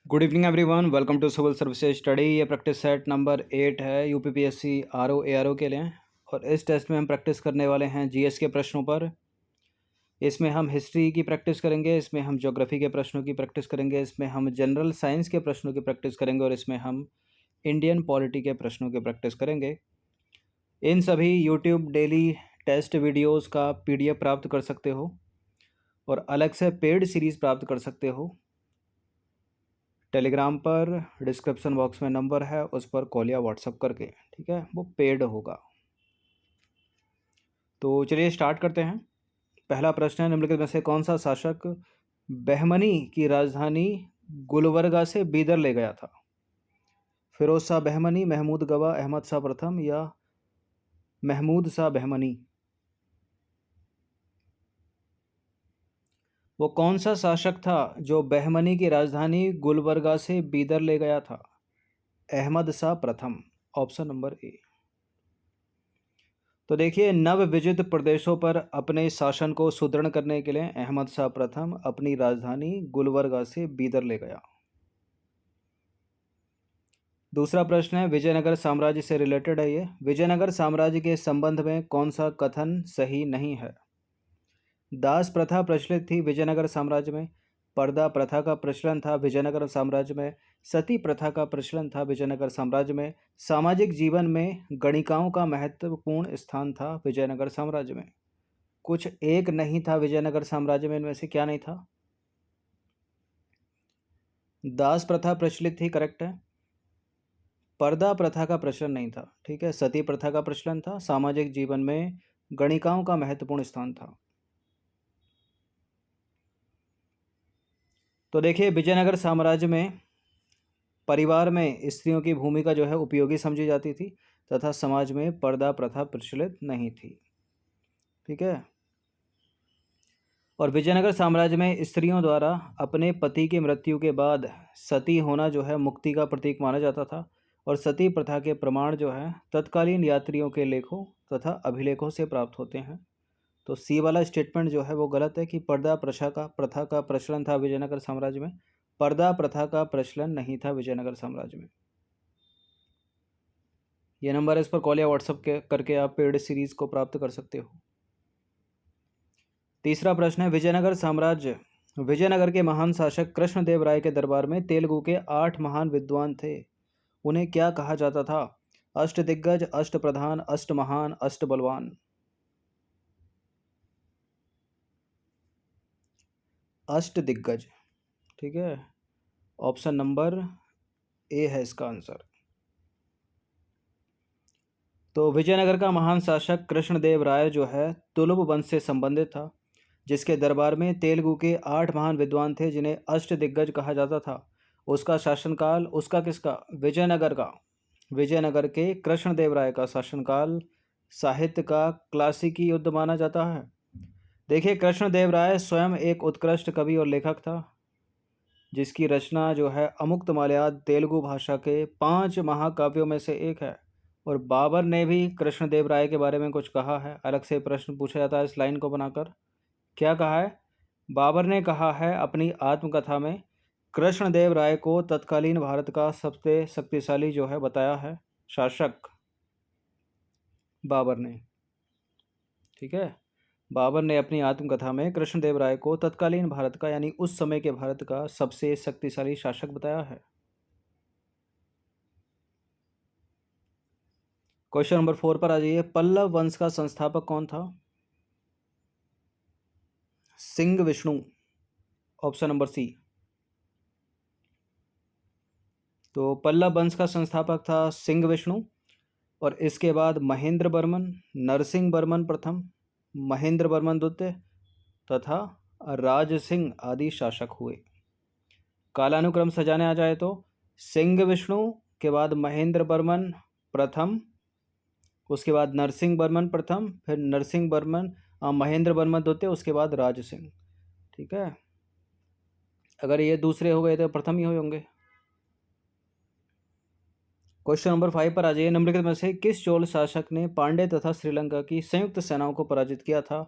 Good evening everyone, welcome to civil services study. ये practice set number 8 है UPPSC RO ARO के लिए। और इस टेस्ट में हम प्रैक्टिस करने वाले हैं जीएस के प्रश्नों पर। इसमें हम हिस्ट्री की प्रैक्टिस करेंगे, इसमें हम ज्योग्राफी के प्रश्नों की प्रैक्टिस करेंगे, इसमें हम जनरल साइंस के प्रश्नों की प्रैक्टिस करेंगे और इसमें हम इंडियन पॉलिटी के प्रश्नों की प्रैक्टिस करेंगे। इन सभी यूट्यूब डेली टेस्ट वीडियोज़ का PDF प्राप्त कर सकते हो और अलग से पेड सीरीज़ प्राप्त कर सकते हो। टेलीग्राम पर डिस्क्रिप्शन बॉक्स में नंबर है, उस पर कॉल या व्हाट्सअप करके, ठीक है, वो पेड होगा। तो चलिए स्टार्ट करते हैं। पहला प्रश्न है, निम्नलिखित में से कौन सा शासक बहमनी की राजधानी गुलबर्गा से बीदर ले गया था? फिरोज शाह बहमनी, महमूद गवा, अहमद शाह प्रथम या महमूद शाह बहमनी? वो कौन सा शासक था जो बहमनी की राजधानी गुलबर्गा से बीदर ले गया था? अहमद शाह प्रथम, ऑप्शन नंबर ए। तो देखिए, नव विजित प्रदेशों पर अपने शासन को सुदृढ़ करने के लिए अहमद शाह प्रथम अपनी राजधानी गुलबर्गा से बीदर ले गया। दूसरा प्रश्न है, विजयनगर साम्राज्य से रिलेटेड है ये। विजयनगर साम्राज्य के संबंध में कौन सा कथन सही नहीं है? दास प्रथा प्रचलित थी विजयनगर साम्राज्य में, पर्दा प्रथा का प्रचलन था विजयनगर साम्राज्य में, सती प्रथा का प्रचलन था विजयनगर साम्राज्य में, सामाजिक जीवन में गणिकाओं का महत्वपूर्ण स्थान था विजयनगर साम्राज्य में। कुछ एक नहीं था विजयनगर साम्राज्य में, इनमें से क्या नहीं था? दास प्रथा प्रचलित थी, करेक्ट है। पर्दा प्रथा का प्रचलन नहीं था, ठीक है। सती प्रथा का प्रचलन था। सामाजिक जीवन में गणिकाओं का महत्वपूर्ण स्थान था। तो देखिए, विजयनगर साम्राज्य में परिवार में स्त्रियों की भूमिका जो है उपयोगी समझी जाती थी तथा समाज में पर्दा प्रथा प्रचलित नहीं थी, ठीक है। और विजयनगर साम्राज्य में स्त्रियों द्वारा अपने पति की मृत्यु के बाद सती होना जो है मुक्ति का प्रतीक माना जाता था। और सती प्रथा के प्रमाण जो है तत्कालीन यात्रियों के लेखों तथा अभिलेखों से प्राप्त होते हैं। तो सी वाला स्टेटमेंट जो है वो गलत है कि पर्दा प्रथा का प्रचलन था विजयनगर साम्राज्य में। पर्दा प्रथा का प्रचलन नहीं था विजयनगर साम्राज्य में। ये नंबर है, इस पर कॉल या व्हाट्सअप करके आप पेड सीरीज को प्राप्त कर सकते हो। तीसरा प्रश्न है, विजयनगर के महान शासक कृष्णदेव राय के दरबार में तेलुगु के 8 महान विद्वान थे। उन्हें क्या कहा जाता था? अष्टदिग्गज, अष्टप्रधान, अष्टमहान, अष्टबलवान? अष्टदिग्गज, ठीक है, ऑप्शन नंबर ए है इसका आंसर। तो विजयनगर का महान शासक कृष्णदेव राय जो है तुलुब वंश से संबंधित था, जिसके दरबार में तेलुगु के 8 महान विद्वान थे जिन्हें अष्टदिग्गज कहा जाता था। उसका शासनकाल, उसका किसका? विजयनगर का। विजयनगर के कृष्णदेव राय का शासनकाल साहित्य का क्लासिकी युद्ध माना जाता है। देखिए, कृष्णदेव राय स्वयं एक उत्कृष्ट कवि और लेखक था, जिसकी रचना जो है अमुक्तमाल्याद तेलुगु भाषा के 5 महाकाव्यों में से एक है। और बाबर ने भी कृष्णदेव राय के बारे में कुछ कहा है, अलग से प्रश्न पूछा जाता है इस लाइन को बनाकर। क्या कहा है? बाबर ने कहा है अपनी आत्मकथा में, कृष्णदेव राय को तत्कालीन भारत का सबसे शक्तिशाली जो है बताया है शासक, बाबर ने, ठीक है। बाबर ने अपनी आत्मकथा में कृष्णदेव राय को तत्कालीन भारत का यानी उस समय के भारत का सबसे शक्तिशाली शासक बताया है। क्वेश्चन नंबर 4 पर आ जाइए। पल्लव वंश का संस्थापक कौन था? Simha Vishnu, option number C. तो पल्लव वंश का संस्थापक था सिंह विष्णु। और इसके बाद महेंद्र वर्मन, नरसिंह वर्मन प्रथम, महेंद्र वर्मन द्वितीय तथा राज सिंह आदि शासक हुए। कालानुक्रम सजाने आ जाए तो सिंह विष्णु के बाद महेंद्र वर्मन प्रथम, उसके बाद नरसिंह वर्मन प्रथम, फिर नरसिंह वर्मन महेंद्र वर्मन द्वितीय, उसके बाद राज सिंह, ठीक है। अगर ये दूसरे हो गए तो प्रथम ही होंगे। क्वेश्चन नंबर 5 पर आ जाइए। निम्नलिखित में से किस चोल शासक ने पांड्य तथा श्रीलंका की संयुक्त सेनाओं को पराजित किया था?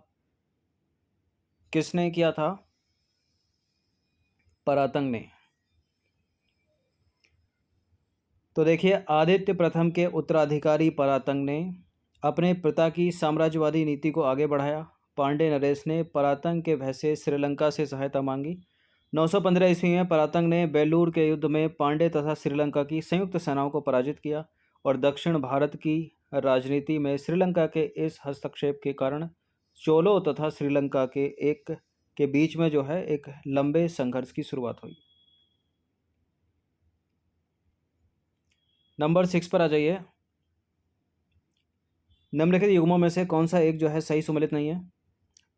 किसने किया था? परातंग ने, तो देखिए, आदित्य प्रथम के उत्तराधिकारी परातंग ने अपने पिता की साम्राज्यवादी नीति को आगे बढ़ाया। पांडे नरेश ने परातंग के भय से श्रीलंका से सहायता मांगी। 915 ईस्वी में परातंग ने बेलूर के युद्ध में पांडे तथा श्रीलंका की संयुक्त सेनाओं को पराजित किया और दक्षिण भारत की राजनीति में श्रीलंका के इस हस्तक्षेप के कारण चोलों तथा श्रीलंका के बीच में जो है एक लंबे संघर्ष की शुरुआत हुई। नंबर 6 पर आ जाइए। निम्नलिखित युग्मों में से कौन सा एक जो है सही सम्मिलित नहीं है?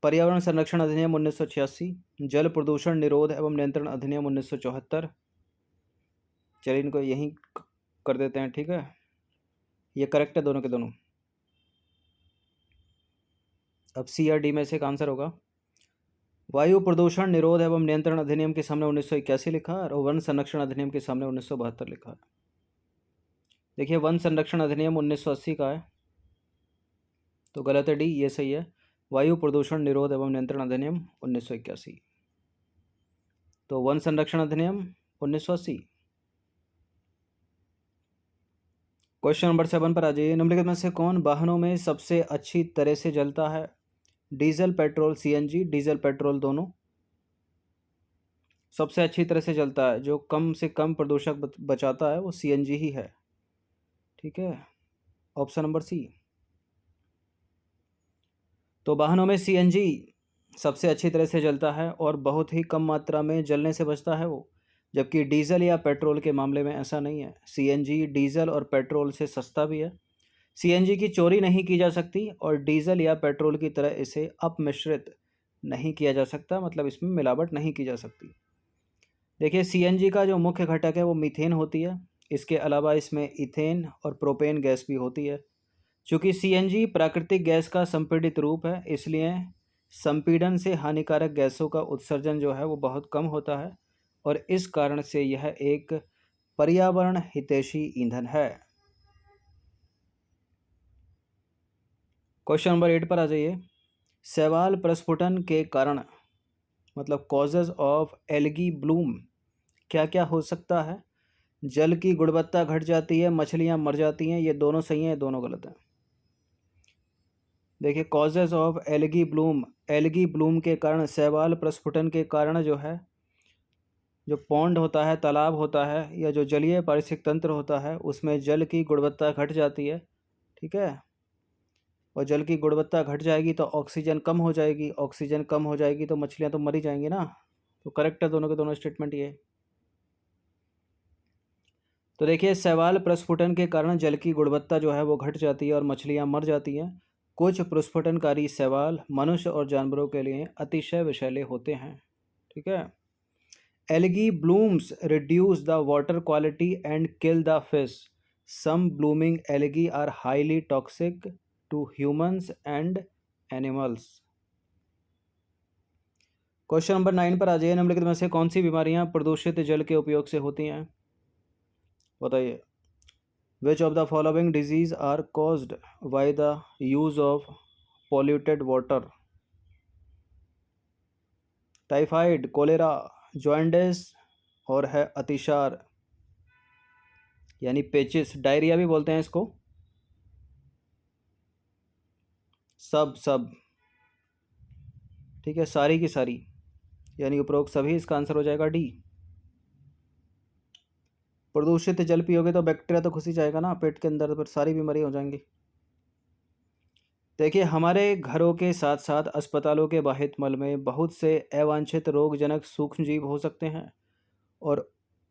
पर्यावरण संरक्षण अधिनियम 1986, जल प्रदूषण निरोध एवं नियंत्रण अधिनियम 1974। चलिए इनको यहीं कर देते हैं, ठीक है। ये करेक्ट है दोनों के दोनों। अब सी और डी में से एक आंसर होगा। वायु प्रदूषण निरोध एवं नियंत्रण अधिनियम के सामने 1981 लिखा और वन संरक्षण अधिनियम के सामने 1972 लिखा है। देखिए, वन संरक्षण अधिनियम 1980 का है, तो गलत है डी, ये सही है। वायु प्रदूषण निरोध एवं नियंत्रण अधिनियम 1981, तो वन संरक्षण अधिनियम 1980। क्वेश्चन नंबर 7 पर आ जाइए। निम्नलिखित में से कौन वाहनों में सबसे अच्छी तरह से जलता है? Diesel petrol CNG, diesel petrol दोनों। सबसे अच्छी तरह से जलता है, जो कम से कम प्रदूषक बचाता है, वो सीएनजी ही है, ठीक है। Option number C. तो वाहनों में सीएनजी सबसे अच्छी तरह से जलता है और बहुत ही कम मात्रा में जलने से बचता है वो, जबकि डीजल या पेट्रोल के मामले में ऐसा नहीं है। सीएनजी डीजल और पेट्रोल से सस्ता भी है। सीएनजी की चोरी नहीं की जा सकती और डीजल या पेट्रोल की तरह इसे अपमिश्रित नहीं किया जा सकता, मतलब इसमें मिलावट नहीं की जा सकती। देखिए, सीएनजी का जो मुख्य घटक है वो मीथेन होती है। इसके अलावा इसमें इथेन और प्रोपेन गैस भी होती है। चूँकि सीएनजी प्राकृतिक गैस का संपीड़ित रूप है, इसलिए संपीड़न से हानिकारक गैसों का उत्सर्जन जो है वो बहुत कम होता है और इस कारण से यह एक पर्यावरण हितैषी ईंधन है। क्वेश्चन नंबर 8 पर आ जाइए। शैवाल प्रस्फुटन के कारण, मतलब कॉजेज ऑफ एल्गी ब्लूम, क्या क्या हो सकता है? जल की गुणवत्ता घट जाती है, मछलियां मर जाती हैं। ये दोनों सही हैं, ये दोनों गलत हैं। देखिए, कॉजेज ऑफ एल्गी ब्लूम के कारण, शैवाल प्रस्फुटन के कारण जो है, जो पॉन्ड होता है, तालाब होता है, या जो जलीय पारिस्थितिक तंत्र होता है, उसमें जल की गुणवत्ता घट जाती है, ठीक है। और जल की गुणवत्ता घट जाएगी तो ऑक्सीजन कम हो जाएगी, ऑक्सीजन कम हो जाएगी तो मछलियां तो मरी जाएंगी ना। तो करेक्ट है दोनों के दोनों स्टेटमेंट ये। तो देखिए, शैवाल प्रस्फुटन के कारण जल की गुणवत्ता जो है वो घट जाती है और मछलियां मर जाती हैं। कुछ प्रस्फुटनकारी शैवाल मनुष्य और जानवरों के लिए अतिशय विषैले होते हैं, ठीक है। Algae blooms reduce the water quality and kill the fish. Some blooming algae are highly toxic to humans and animals. Question number 9 पर आ जाइए। निम्नलिखित में से कौन सी बीमारियां प्रदूषित जल के उपयोग से होती हैं? बताइए। Which of the following disease are caused by the use of polluted water? Typhoid, cholera, jaundice और है अतिसार यानी पेचिस, डायरिया भी बोलते हैं इसको। सब ठीक है, सारी की सारी यानी उपरोक्त सभी, इसका आंसर हो जाएगा डी। प्रदूषित जल पियोगे तो बैक्टीरिया तो घुस ही जाएगा ना पेट के अंदर, पर सारी बीमारी हो जाएंगी। देखिए, हमारे घरों के साथ साथ अस्पतालों के बाहित मल में बहुत से अवांछित रोगजनक सूक्ष्म जीव हो सकते हैं और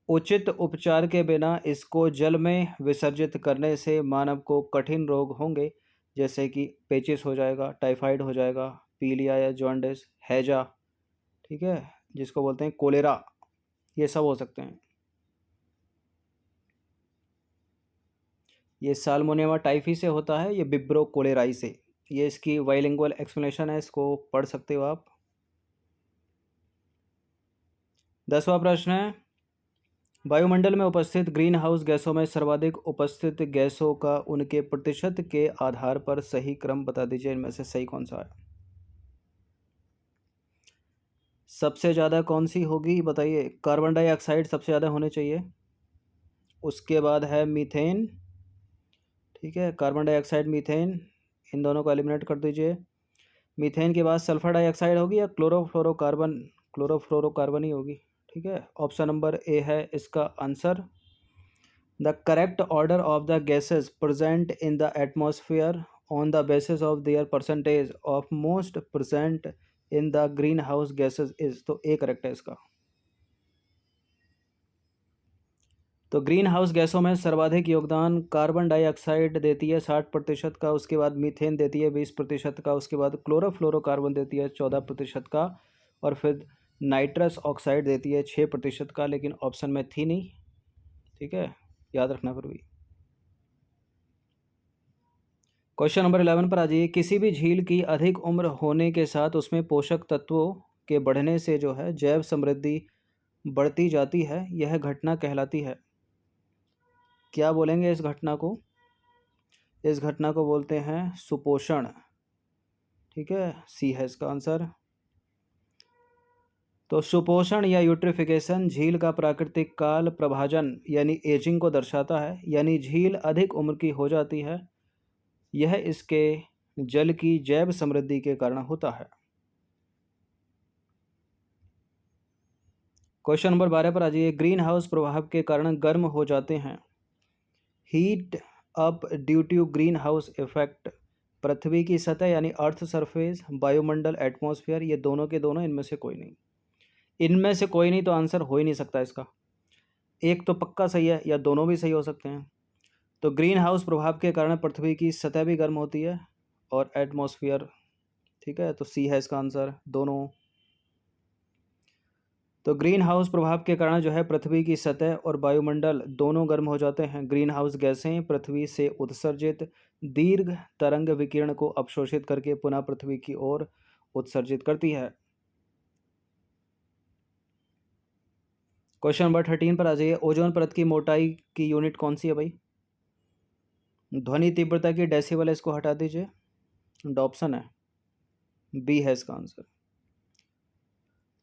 उचित उपचार के बिना इसको जल में विसर्जित करने से मानव को कठिन रोग होंगे, जैसे कि पेचिस हो जाएगा, टाइफाइड हो जाएगा, पीलिया या जॉन्डिस, हैजा, ठीक है, जिसको बोलते हैं कोलेरा, ये सब हो सकते हैं। ये साल्मोनेला टाइफी से होता है, ये बिब्रो कोलेराई से। ये इसकी बाइलिंगुअल एक्सप्लेनेशन है, इसको पढ़ सकते हो आप। 10वां प्रश्न है, वायुमंडल में उपस्थित ग्रीन हाउस गैसों में सर्वाधिक उपस्थित गैसों का उनके प्रतिशत के आधार पर सही क्रम बता दीजिए। इनमें से सही कौन सा है? सबसे ज़्यादा कौन सी होगी बताइए? कार्बन डाइऑक्साइड सबसे ज़्यादा होने चाहिए, उसके बाद है मीथेन, ठीक है, कार्बन डाइऑक्साइड, मीथेन, इन दोनों को एलिमिनेट कर दीजिए। मीथेन के बाद सल्फर डाइऑक्साइड होगी या क्लोरोफ्लोरोकार्बन, क्लोरोफ्लोरोकार्बन ही होगी, ठीक है। ऑप्शन नंबर ए है इसका answer. The correct order of the gases present in the atmosphere on the basis of their percentage of most present in the green house gases is, तो A correct है इसका। तो green house गैसों में सर्वाधिक योगदान कार्बन डाइऑक्साइड देती है 60% का, उसके बाद मीथेन देती है 20% का, उसके बाद क्लोरोफ्लोरोकार्बन देती है 14% का, और फिर नाइट्रस ऑक्साइड देती है 6% का, लेकिन ऑप्शन में थी नहीं, ठीक है, याद रखना फिर भी। क्वेश्चन नंबर 11 पर आ जाइए। किसी भी झील की अधिक उम्र होने के साथ उसमें पोषक तत्वों के बढ़ने से जो है जैव समृद्धि बढ़ती जाती है, यह घटना कहलाती है, क्या बोलेंगे इस घटना को? इस घटना को बोलते हैं सुपोषण, ठीक है, सी है इसका आंसर। तो सुपोषण या यूट्रिफिकेशन झील का प्राकृतिक काल प्रभाजन यानी एजिंग को दर्शाता है, यानी झील अधिक उम्र की हो जाती है, यह इसके जल की जैव समृद्धि के कारण होता है। क्वेश्चन नंबर 12 पर आ जाइए। ग्रीन हाउस प्रभाव के कारण गर्म हो जाते हैं, heat up due to greenhouse effect, पृथ्वी की सतह यानी अर्थ सरफेस, वायुमंडल, एटमॉस्फेयर, ये दोनों के दोनों, इनमें से कोई नहीं। इनमें से कोई नहीं तो आंसर हो ही नहीं सकता इसका, एक तो पक्का सही है या दोनों भी सही हो सकते हैं। तो ग्रीन हाउस प्रभाव के कारण पृथ्वी की सतह भी गर्म होती है और एटमॉस्फेयर, ठीक है, तो सी है इसका आंसर, दोनों। तो ग्रीन हाउस प्रभाव के कारण जो है पृथ्वी की सतह और वायुमंडल दोनों गर्म हो जाते हैं। ग्रीन हाउस गैसें पृथ्वी से उत्सर्जित दीर्घ तरंग विकिरण को अवशोषित करके पुनः पृथ्वी की ओर उत्सर्जित करती है। क्वेश्चन नंबर 13 पर आ जाइए। ओजोन परत की मोटाई की यूनिट कौन सी है भाई? ध्वनि तीव्रता की डेसिबल, इसको हटा दीजिए, ऑप्शन है बी है इसका आंसर।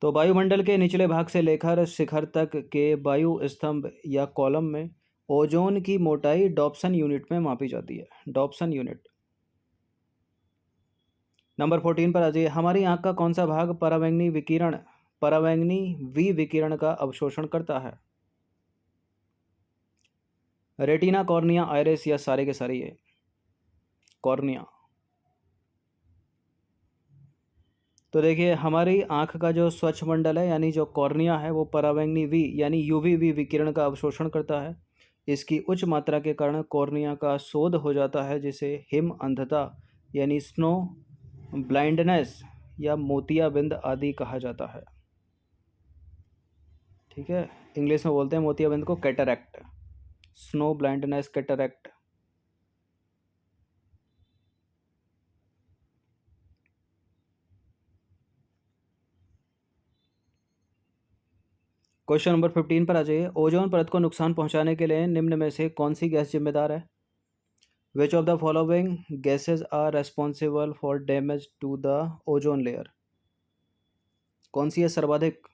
तो वायुमंडल के निचले भाग से लेकर शिखर तक के वायु स्तंभ या कॉलम में ओजोन की मोटाई डॉप्सन यूनिट में मापी जाती है, डॉप्सन यूनिट। नंबर 14 पर आ जाइए। हमारी आंख का कौन सा भाग परावैंगनी विकिरण का अवशोषण करता है? रेटिना, कॉर्निया, आइरिस, या सारे के सारे? ये कॉर्निया। तो देखिए हमारी आंख का जो स्वच्छ मंडल है यानी जो कॉर्निया है वो परावैंगनी वी यानी यूवी विकिरण का अवशोषण करता है। इसकी उच्च मात्रा के कारण कॉर्निया का शोध हो जाता है, जिसे हिम अंधता यानी स्नो ब्लाइंडनेस या मोतियाबिंद आदि कहा जाता है, ठीक है। इंग्लिश में बोलते हैं मोतियाबिंद को cataract, snow blindness, cataract. Question number 15 पर आ जाइए। ओजोन परत को नुकसान पहुंचाने के लिए निम्न में से कौन सी गैस जिम्मेदार है? Which of the following gases are responsible for damage to the ozone layer? कौन सी है सर्वाधिक?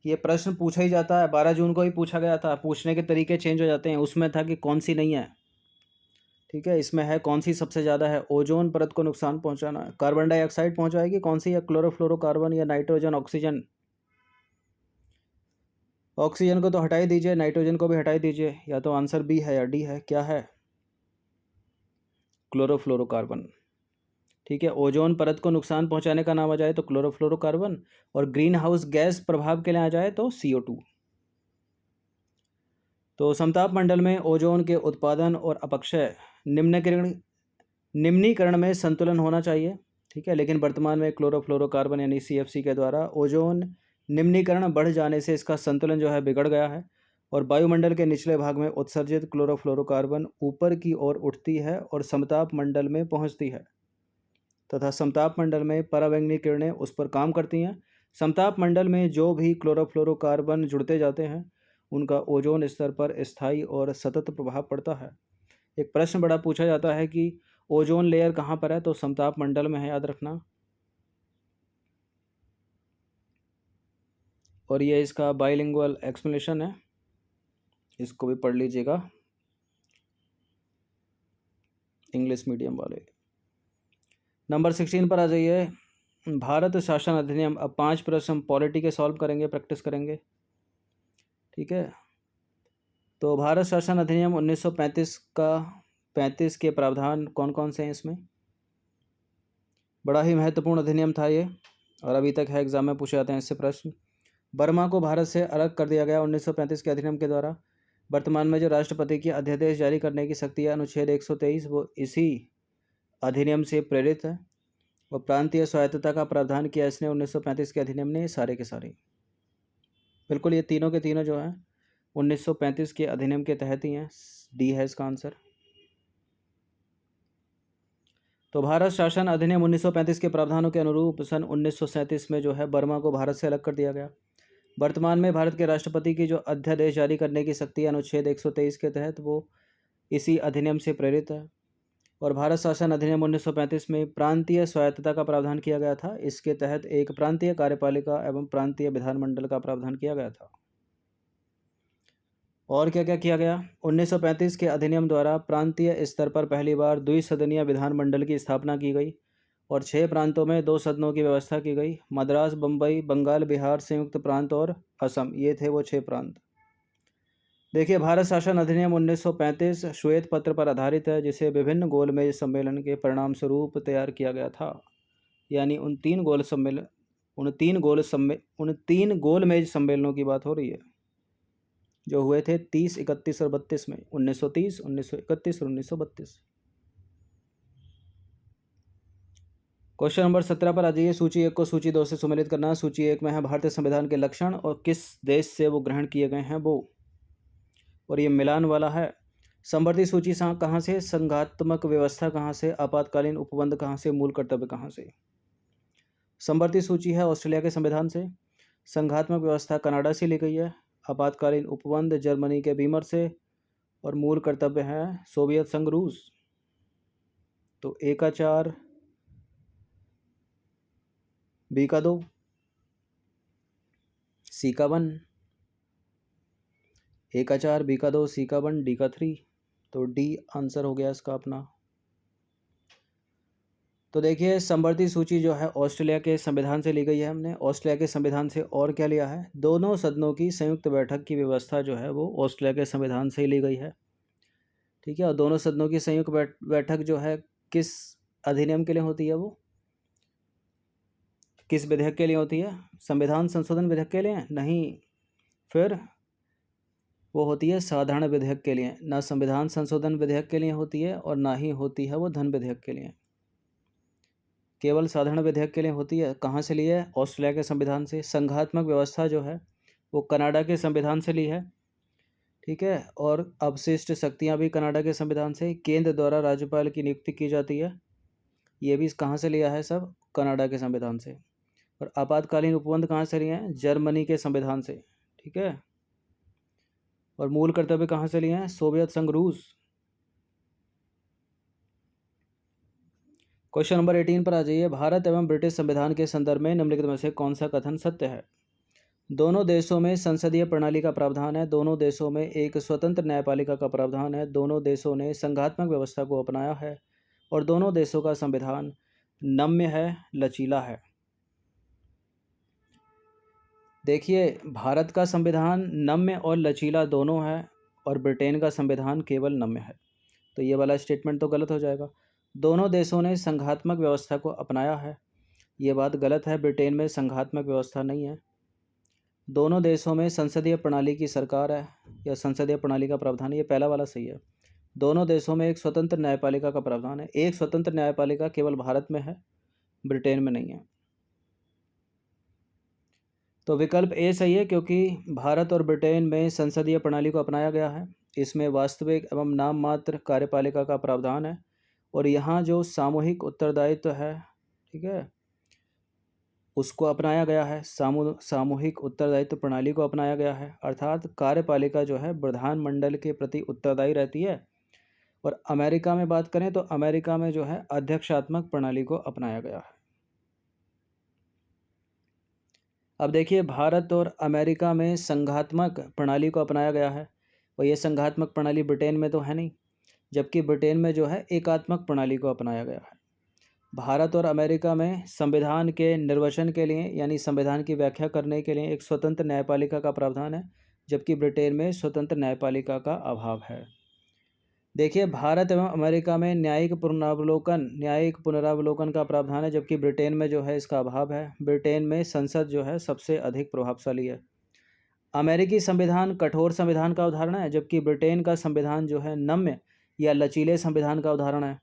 ये प्रश्न पूछा ही जाता है, 12 जून को ही पूछा गया था, पूछने के तरीके चेंज हो जाते हैं। उसमें था कि कौन सी नहीं है, ठीक है, इसमें है कौन सी सबसे ज़्यादा है ओजोन परत को नुकसान पहुंचाना। कार्बन डाइऑक्साइड पहुंचाएगी कौन सी, या क्लोरोफ्लोरोकार्बन, या नाइट्रोजन, ऑक्सीजन? ऑक्सीजन को तो हटा ही दीजिए, नाइट्रोजन को भी हटा ही दीजिए, या तो आंसर बी है या डी है, क्या है? क्लोरोफ्लोरोकार्बन, ठीक है। ओजोन परत को नुकसान पहुंचाने का नाम आ जाए तो क्लोरोफ्लोरोकार्बन, और ग्रीन हाउस गैस प्रभाव के लिए आ जाए तो CO2। तो समताप मंडल में ओजोन के उत्पादन और अपक्षय निम्नीकरण में संतुलन होना चाहिए, ठीक है, लेकिन वर्तमान में क्लोरोफ्लोरोकार्बन यानी CFC के द्वारा ओजोन निम्नीकरण बढ़ जाने से इसका संतुलन जो है बिगड़ गया है, और वायुमंडल के निचले भाग में उत्सर्जित क्लोरोफ्लोरोकार्बन ऊपर की ओर उठती है और समताप मंडल में पहुंचती है, तथा समताप मंडल में परावैंगनी किरणें उस पर काम करती हैं। समताप मंडल में जो भी क्लोरोफ्लोरोकार्बन जुड़ते जाते हैं उनका ओजोन स्तर पर स्थायी और सतत प्रभाव पड़ता है। एक प्रश्न बड़ा पूछा जाता है कि ओजोन लेयर कहाँ पर है, तो समताप मंडल में है, याद रखना। और ये इसका बाइलिंगुअल एक्सप्लेनेशन है, इसको भी पढ़ लीजिएगा, इंग्लिश मीडियम वाले। नंबर 16 पर आ जाइए, भारत शासन अधिनियम। अब 5 प्रश्न हम पॉलिटी के सॉल्व करेंगे, प्रैक्टिस करेंगे, ठीक है। तो भारत शासन अधिनियम 1935 का 35 के प्रावधान कौन कौन से हैं इसमें? बड़ा ही महत्वपूर्ण अधिनियम था ये, और अभी तक है, एग्जाम में पूछे जाते हैं इससे प्रश्न। बर्मा को भारत से अलग कर दिया गया 1935 के अधिनियम के द्वारा। वर्तमान में जो राष्ट्रपति की अध्यादेश जारी करने की शक्ति है, अनुच्छेद 123, वो इसी अधिनियम से प्रेरित है। और प्रांतीय स्वायत्तता का प्रावधान किया इसने 1935 के अधिनियम ने, सारे के सारे। बिल्कुल ये तीनों के तीनों जो हैं 1935 के अधिनियम के तहत ही हैं। डी है इसका आंसर। तो भारत शासन अधिनियम 1935 के प्रावधानों के अनुरूप सन 1937 में जो है बर्मा को भारत से अलग कर दिया गया। वर्तमान में भारत के राष्ट्रपति की जो अध्यादेश जारी करने की शक्ति है अनुच्छेद 123 के तहत, वो इसी अधिनियम से प्रेरित है। और भारत शासन अधिनियम 1935 में प्रांतीय स्वायत्तता का प्रावधान किया गया था। इसके तहत एक प्रांतीय कार्यपालिका एवं प्रांतीय विधानमंडल का प्रावधान किया गया था। और क्या क्या किया गया? 1935 के अधिनियम द्वारा प्रांतीय स्तर पर पहली बार द्विसदनीय विधानमंडल की स्थापना की गई और 6 प्रांतों में 2 सदनों की व्यवस्था की गई। मद्रास, बम्बई, बंगाल, बिहार, संयुक्त प्रांत और असम, ये थे वो 6 प्रांत। देखिए, भारत शासन अधिनियम 1935 श्वेत पत्र पर आधारित है, जिसे विभिन्न गोलमेज सम्मेलन के परिणाम स्वरूप तैयार किया गया था। यानी उन तीन गोलमेज सम्मेलनों की बात हो रही है जो हुए थे 30, 31 और 32 में, 1930, 1931 और 1932। क्वेश्चन नंबर 17 पर आ जाइए। सूची 1 को सूची 2 से सम्मिलित करना। सूची 1 में है भारतीय संविधान के लक्षण और किस देश से वो ग्रहण किए गए हैं वो, और ये मिलान वाला है। समवर्ती सूची कहाँ से? संघात्मक व्यवस्था कहाँ से? आपातकालीन उपबंध कहाँ से? मूल कर्तव्य कहाँ से? समवर्ती सूची है ऑस्ट्रेलिया के संविधान से। संघात्मक व्यवस्था कनाडा से ली गई है। आपातकालीन उपबंध जर्मनी के बीमर से, और मूल कर्तव्य है सोवियत संघ रूस। तो ए का 4, बी का 2, सी का 1। ए का 4, बी का 2, सी का 1, डी का 3। तो डी आंसर हो गया इसका अपना। तो देखिए, समवर्ती सूची जो है ऑस्ट्रेलिया के संविधान से ली गई है हमने। ऑस्ट्रेलिया के संविधान से और क्या लिया है? दोनों सदनों की संयुक्त बैठक की व्यवस्था जो है वो ऑस्ट्रेलिया के संविधान से ही ली गई है, ठीक है। और दोनों सदनों की संयुक्त बैठक जो है किस अधिनियम के लिए होती है? वो किस विधेयक के लिए होती है? संविधान संशोधन विधेयक के लिए? नहीं, फिर वो होती है साधारण विधेयक के लिए। ना संविधान संशोधन विधेयक के लिए होती है और ना ही होती है वो धन विधेयक के लिए, केवल साधारण विधेयक के लिए होती है। कहाँ से ली है? ऑस्ट्रेलिया के संविधान से। संघात्मक व्यवस्था जो है वो कनाडा के संविधान से ली है, ठीक है। और अवशिष्ट शक्तियाँ भी कनाडा के संविधान से। केंद्र द्वारा राज्यपाल की नियुक्ति की जाती है, ये भी कहाँ से लिया है? सब कनाडा के संविधान से। और आपातकालीन उपबंध कहाँ से लिए हैं? जर्मनी के संविधान से, ठीक है। और मूल कर्तव्य कहाँ से लिए हैं? सोवियत संघ रूस। क्वेश्चन नंबर 18 पर आ जाइए। भारत एवं ब्रिटिश संविधान के संदर्भ में निम्नलिखित में से कौन सा कथन सत्य है? दोनों देशों में संसदीय प्रणाली का प्रावधान है। दोनों देशों में एक स्वतंत्र न्यायपालिका का प्रावधान है। दोनों देशों ने संघात्मक व्यवस्था को अपनाया है और दोनों देशों का संविधान नम्य है, लचीला है। देखिए, भारत का संविधान नम्य और लचीला दोनों है और ब्रिटेन का संविधान केवल नम्य है, तो ये वाला स्टेटमेंट तो गलत हो जाएगा। दोनों देशों ने संघात्मक व्यवस्था को अपनाया है, ये बात गलत है। ब्रिटेन में संघात्मक व्यवस्था नहीं है। दोनों देशों में संसदीय प्रणाली की सरकार है या संसदीय प्रणाली का प्रावधान है, ये पहला वाला सही है। दोनों देशों में एक स्वतंत्र न्यायपालिका का प्रावधान है। एक स्वतंत्र न्यायपालिका केवल भारत में है, ब्रिटेन में नहीं है। तो विकल्प ए सही है, क्योंकि भारत और ब्रिटेन में संसदीय प्रणाली को अपनाया गया है। इसमें वास्तविक एवं नाम मात्र कार्यपालिका का प्रावधान है और यहाँ जो सामूहिक उत्तरदायित्व है, ठीक है, उसको अपनाया गया है। सामूहिक उत्तरदायित्व प्रणाली को अपनाया गया है, अर्थात कार्यपालिका जो है विधानमंडल के प्रति उत्तरदायी रहती है। और अमेरिका में बात करें तो अमेरिका में जो है अध्यक्षात्मक प्रणाली को अपनाया गया है। अब देखिए, भारत और अमेरिका में संघात्मक प्रणाली को अपनाया गया है। और ये संघात्मक प्रणाली ब्रिटेन में तो है नहीं, जबकि ब्रिटेन में जो है एकात्मक प्रणाली को अपनाया गया है। भारत और अमेरिका में संविधान के निर्वचन के लिए यानी संविधान की व्याख्या करने के लिए एक स्वतंत्र न्यायपालिका का प्रावधान है, जबकि ब्रिटेन में स्वतंत्र न्यायपालिका का अभाव है। देखिए, भारत एवं अमेरिका में न्यायिक पुनरावलोकन का प्रावधान है, जबकि ब्रिटेन में जो है इसका अभाव है। ब्रिटेन में संसद जो है सबसे अधिक प्रभावशाली है। अमेरिकी संविधान कठोर संविधान का उदाहरण है, जबकि ब्रिटेन का संविधान जो है नम्य या लचीले संविधान का उदाहरण है।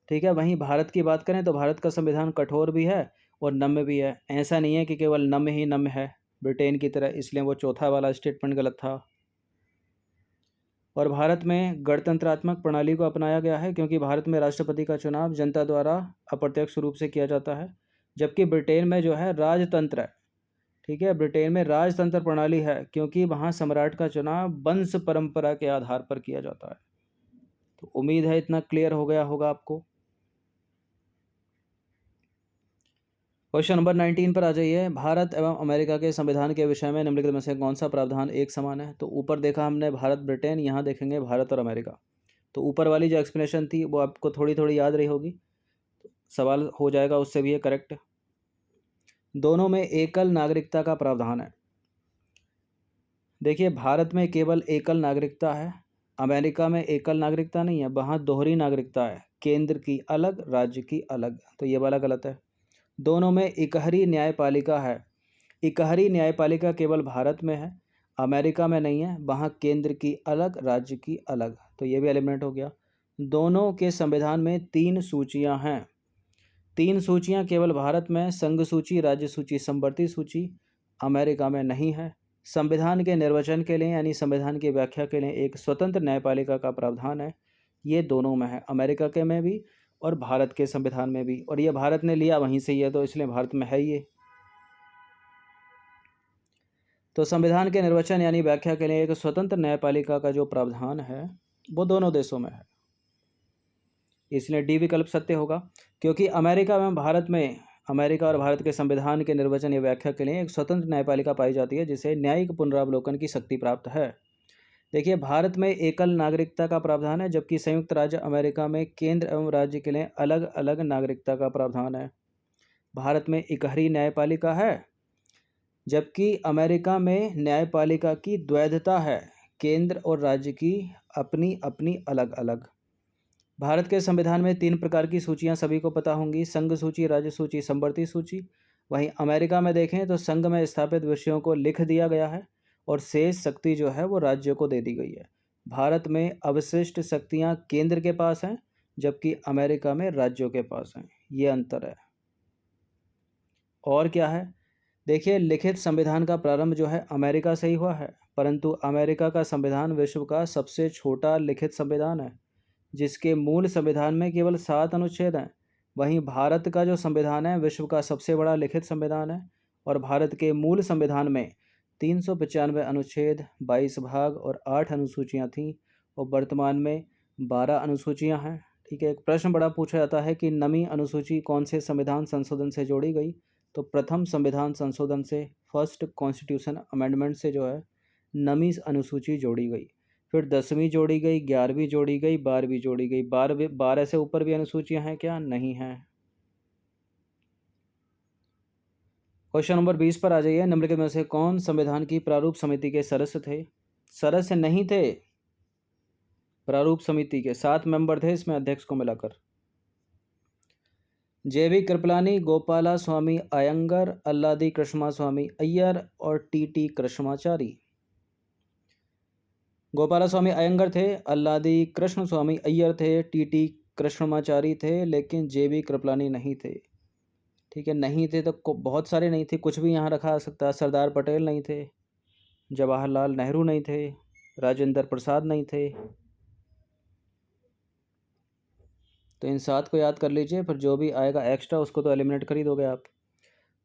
ठीक है। वहीं भारत की बात करें तो भारत का संविधान कठोर भी है और नम्य भी है। ऐसा नहीं है कि केवल नम्य ही नम्य है ब्रिटेन की तरह, इसलिए वो चौथा वाला स्टेटमेंट गलत था। और भारत में गणतंत्रात्मक प्रणाली को अपनाया गया है, क्योंकि भारत में राष्ट्रपति का चुनाव जनता द्वारा अप्रत्यक्ष रूप से किया जाता है, जबकि ब्रिटेन में जो है राजतंत्र है। ठीक है, ब्रिटेन में राजतंत्र प्रणाली है, क्योंकि वहाँ सम्राट का चुनाव वंश परंपरा के आधार पर किया जाता है। तो उम्मीद है इतना क्लियर हो गया होगा आपको। क्वेश्चन नंबर 19 पर आ जाइए। भारत एवं अमेरिका के संविधान के विषय में निम्नलिखित में से कौन सा प्रावधान एक समान है? तो ऊपर देखा हमने भारत ब्रिटेन, यहाँ देखेंगे भारत और अमेरिका। तो ऊपर वाली जो एक्सप्लेनेशन थी वो आपको थोड़ी थोड़ी याद रही होगी, सवाल हो जाएगा उससे भी ये करेक्ट। दोनों में एकल नागरिकता का प्रावधान है। देखिए, भारत में केवल एकल नागरिकता है, अमेरिका में एकल नागरिकता नहीं है, वहाँ दोहरी नागरिकता है, केंद्र की अलग राज्य की अलग। तो ये वाला गलत है। दोनों में इकहरी न्यायपालिका है। इकहरी न्यायपालिका केवल भारत में है, अमेरिका में नहीं है, वहाँ केंद्र की अलग राज्य की अलग। तो ये भी एलिमिनेट हो गया। दोनों के संविधान में 3 सूचियां हैं। 3 सूचियां केवल भारत में, संघ सूची, राज्य सूची, समवर्ती सूची, अमेरिका में नहीं है। संविधान के निर्वचन के लिए यानी संविधान की व्याख्या के लिए एक स्वतंत्र न्यायपालिका का प्रावधान है। ये दोनों में है, अमेरिका के में भी और भारत के संविधान में भी। और ये भारत ने लिया वहीं से ही है, तो इसलिए भारत में है ये। तो संविधान के निर्वचन यानी व्याख्या के लिए एक स्वतंत्र न्यायपालिका का जो प्रावधान है वो दोनों देशों में है, इसलिए डी विकल्प सत्य होगा। क्योंकि अमेरिका और भारत के संविधान के निर्वचन या व्याख्या के लिए एक स्वतंत्र न्यायपालिका पाई जाती है, जिसे न्यायिक पुनरावलोकन की शक्ति प्राप्त है। देखिए, भारत में एकल नागरिकता का प्रावधान है, जबकि संयुक्त राज्य अमेरिका में केंद्र एवं राज्य के लिए अलग अलग नागरिकता का प्रावधान है। भारत में इकहरी न्यायपालिका है, जबकि अमेरिका में न्यायपालिका की द्वैधता है, केंद्र और राज्य की अपनी अपनी अलग अलग। भारत के संविधान में 3 प्रकार की सूचियां सभी को पता होंगी, संघ सूची, राज्य सूची, समवर्ती सूची। वहीं अमेरिका में देखें तो संघ में स्थापित विषयों को लिख दिया गया है और शेष शक्ति जो है वो राज्यों को दे दी गई है। भारत में अवशिष्ट शक्तियां केंद्र के पास हैं, जबकि अमेरिका में राज्यों के पास हैं। ये अंतर है। और क्या है? देखिए, लिखित संविधान का प्रारंभ जो है अमेरिका से ही हुआ है, परंतु अमेरिका का संविधान विश्व का सबसे छोटा लिखित संविधान है, जिसके मूल संविधान में केवल 7 अनुच्छेद हैं। वहीं भारत का जो संविधान है विश्व का सबसे बड़ा लिखित संविधान है, और भारत के मूल संविधान में 395 अनुच्छेद, 22 भाग और 8 अनुसूचियां थीं, और वर्तमान में 12 अनुसूचियां हैं। ठीक है। एक प्रश्न बड़ा पूछा जाता है कि नवीं अनुसूची कौन से संविधान संशोधन से जोड़ी गई? तो प्रथम संविधान संशोधन से, फर्स्ट कॉन्स्टिट्यूशन अमेंडमेंट से जो है नवीं अनुसूची जोड़ी गई। फिर 10वीं जोड़ी गई, 11वीं जोड़ी गई, 12वीं जोड़ी गई। 12 से ऊपर भी अनुसूचियां हैं क्या? नहीं हैं। क्वेश्चन नंबर 20 पर आ जाइए। निम्नलिखित में से कौन संविधान की प्रारूप समिति के सदस्य थे? सदस्य नहीं थे, प्रारूप समिति के 7 मेंबर थे इसमें अध्यक्ष को मिलाकर। जेबी कृपलानी, गोपाला स्वामी अयंगर, अल्लादी कृष्णस्वामी अय्यर और टीटी कृष्णमाचारी। गोपाला स्वामी अयंगर थे, अल्लादी कृष्ण स्वामी अय्यर थे, टीटी कृष्णमाचारी थे, लेकिन जेबी कृपलानी नहीं थे। ठीक है, नहीं थे तो बहुत सारे नहीं थे, कुछ भी यहाँ रखा जा सकता है। सरदार पटेल नहीं थे, जवाहरलाल नेहरू नहीं थे, राजेंद्र प्रसाद नहीं थे। तो इन 7 को याद कर लीजिए, फिर जो भी आएगा एक्स्ट्रा उसको तो एलिमिनेट कर ही दोगे आप।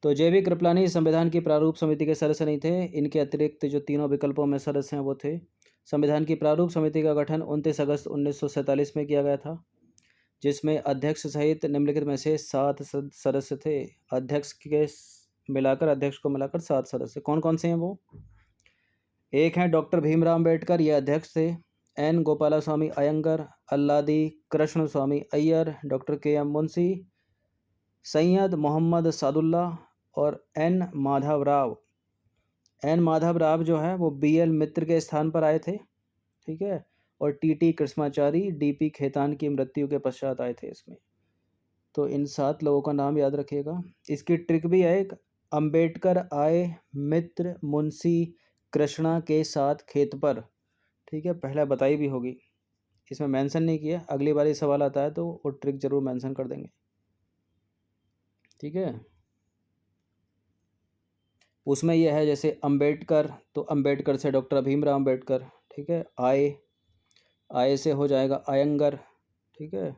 तो जेबी कृपलानी संविधान की प्रारूप समिति के सदस्य नहीं थे। इनके अतिरिक्त जो तीनों विकल्पों में सदस्य हैं वो थे। संविधान की प्रारूप समिति का गठन 29 अगस्त 1947 में किया गया था, जिसमें अध्यक्ष सहित निम्नलिखित में से 7 सदस्य थे। अध्यक्ष को मिलाकर 7 सदस्य कौन कौन से हैं वो? एक हैं डॉक्टर भीमराव अम्बेडकर, ये अध्यक्ष थे। एन गोपालास्वामी अयंगर, अल्लादी कृष्ण स्वामी अय्यर, डॉक्टर के एम मुंशी, सैयद मोहम्मद सादुल्ला और एन माधव राव। एन माधव राव जो है वो बी एल मित्र के स्थान पर आए थे, ठीक है। और T T Krishnachari, D P Khaitan की मृत्यु के पश्चात आए थे इसमें। तो इन 7 लोगों का नाम याद रखिएगा। इसकी ट्रिक भी है एक, अंबेडकर आए मित्र मुंशी कृष्णा के साथ खेत पर, ठीक है। पहले बताई भी होगी, इसमें मेंशन नहीं किया, अगली बार ये सवाल आता है तो वो ट्रिक जरूर मेंशन कर देंगे, ठीक है। उसमें यह है जैसे अंबेडकर, तो अंबेडकर से डॉक्टर भीमराव अंबेडकर, ठीक है। आए से हो जाएगा अयंगर, ठीक है।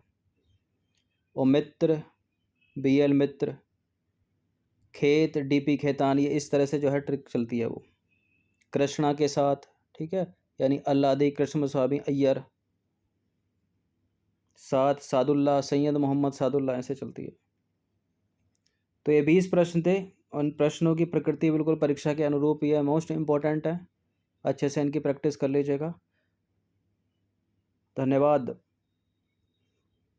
और मित्र बी एल मित्र, खेत डी पी खेतान, ये इस तरह से जो है ट्रिक चलती है वो। कृष्णा के साथ, ठीक है, यानी अल्लादी कृष्ण स्वामी अय्यर, साथ सादुल्ला सैयद मोहम्मद सादुल्ला, ऐसे चलती है। तो ये 20 प्रश्न थे। उन प्रश्नों की प्रकृति बिल्कुल परीक्षा के अनुरूप, यह मोस्ट इम्पोर्टेंट है, अच्छे से इनकी प्रैक्टिस कर लीजिएगा। धन्यवाद।